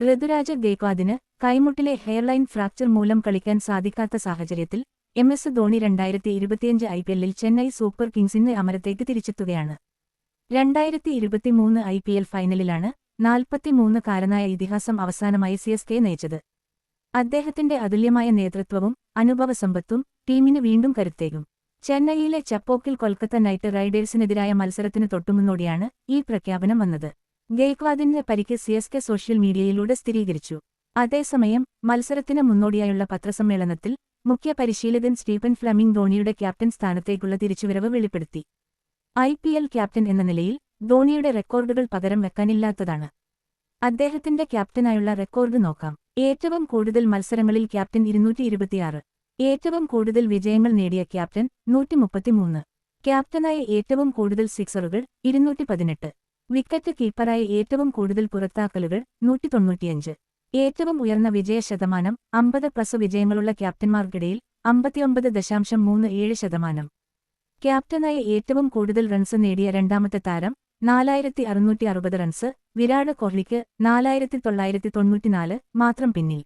ഋതുരാജ ഗേക്വാദിന് കൈമുട്ടിലെ hairline fracture മൂലം കളിക്കാൻ സാധിക്കാത്ത സാഹചര്യത്തിൽ ധോണി 2025 IPL-ൽ ചെന്നൈ സൂപ്പർ കിങ്സിന്റെ അമരത്തേക്ക് തിരിച്ചെത്തുകയാണ്. 2023 IPL ഫൈനലിലാണ് 43-കാരനായ ഇതിഹാസം അവസാനമായി CSK നയിച്ചത്. അദ്ദേഹത്തിന്റെ അതുല്യമായ നേതൃത്വവും അനുഭവസമ്പത്തും ടീമിന് വീണ്ടും കരുത്തേകും. ചെന്നൈയിലെ ചപ്പോക്കിൽ കൊൽക്കത്ത നൈറ്റ് റൈഡേഴ്സിനെതിരായ മത്സരത്തിന് തൊട്ടുമുന്നോടിയാണ് ഈ പ്രഖ്യാപനം വന്നത്. ഗെയ്ക്വാദിന്റെ പരിക്ക് CSK സോഷ്യൽ മീഡിയയിലൂടെ സ്ഥിരീകരിച്ചു. അതേസമയം മത്സരത്തിന് മുന്നോടിയായുള്ള പത്രസമ്മേളനത്തിൽ മുഖ്യ പരിശീലകൻ സ്റ്റീഫൻ ഫ്ലെമിംഗ് ധോണിയുടെ ക്യാപ്റ്റൻ സ്ഥാനത്തേക്കുള്ള തിരിച്ചുവരവ് വെളിപ്പെടുത്തി. IPL ക്യാപ്റ്റൻ എന്ന നിലയിൽ ധോണിയുടെ റെക്കോർഡുകൾ പകരം വെക്കാനില്ലാത്തതാണ്. അദ്ദേഹത്തിന്റെ ക്യാപ്റ്റനായുള്ള റെക്കോർഡ് നോക്കാം. ഏറ്റവും കൂടുതൽ മത്സരങ്ങളിൽ ക്യാപ്റ്റൻ 226, ഏറ്റവും കൂടുതൽ വിജയങ്ങൾ നേടിയ ക്യാപ്റ്റൻ 133, ക്യാപ്റ്റനായ ഏറ്റവും കൂടുതൽ സിക്സറുകൾ 218, വിക്കറ്റ് കീപ്പറായ ഏറ്റവും കൂടുതൽ പുറത്താക്കലുകൾ 195, ഏറ്റവും ഉയർന്ന വിജയശതമാനം 50+ വിജയങ്ങളുള്ള ക്യാപ്റ്റന്മാർക്കിടയിൽ 59.37%, ക്യാപ്റ്റനായ ഏറ്റവും കൂടുതൽ റൺസ് നേടിയ രണ്ടാമത്തെ താരം 4660 റൺസ്, വിരാട് കോഹ്ലിക്ക് 4994 മാത്രം പിന്നിൽ.